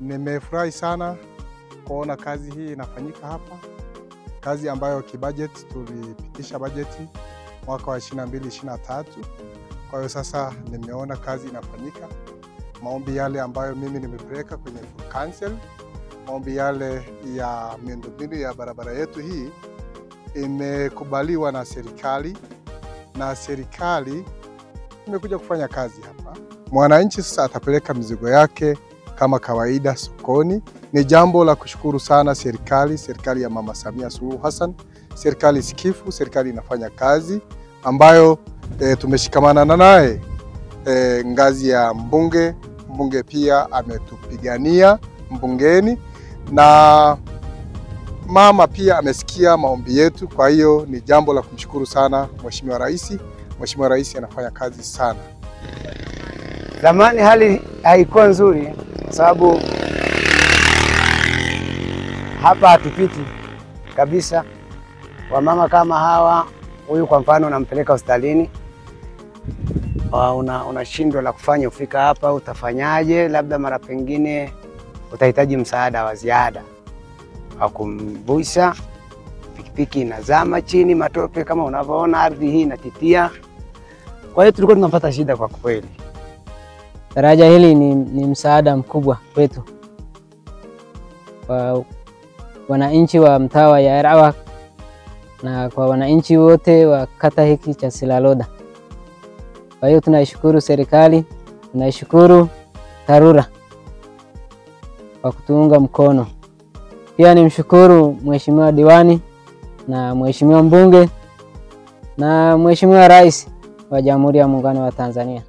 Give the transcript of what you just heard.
Nimefurahi sana kuona kazi hii inafanyika hapa. Kazi ambayo kibudget tulipitisha bajeti mwaka wa 22-23. Kwa hiyo sasa nimeona kazi inafanyika. Maombi yale ambayo mimi nimepeleka kwenye full council, maombi yale ya miundombinu ya barabara yetu hii imekubaliwa na serikali, na serikali imekuja kufanya kazi hapa. Mwananchi sasa atapeleka mizigo yake kama kawaida sokoni. Ni jambo la kushukuru sana serikali ya Mama Samia Suluhu Hassan. Serikali sikifu, serikali inafanya kazi ambayo tumeshikamana naye. Ngazi ya mbunge pia ametupigania mbungeni, na mama pia amesikia maombi yetu. Kwa hiyo ni jambo la kumshukuru sana Mheshimiwa Rais. Mheshimiwa Rais anafanya kazi sana. Zamani hali haikuwa nzuri kwa sababu hapa hatupiti kabisa. Wamama kama hawa, huyu kwa mfano unampeleka hospitalini, unashindwa la kufanya, ufika hapa utafanyaje? Labda mara pengine utahitaji msaada wa ziada wa kumvusha. Pikipiki inazama chini, matope kama unavyoona, ardhi hii inatitia. Kwa hiyo tulikuwa tunapata shida kwa kweli. Daraja hili ni msaada mkubwa kwetu, kwa wananchi wa mtaa wa Yairawa na kwa wananchi wote wa kata hiki cha Silaloda. Kwa hiyo tunaishukuru serikali, tunaishukuru TARURA kwa kutuunga mkono. Pia nimshukuru Mheshimiwa Diwani na Mheshimiwa Mbunge na Mheshimiwa Rais wa Jamhuri ya Muungano wa Tanzania.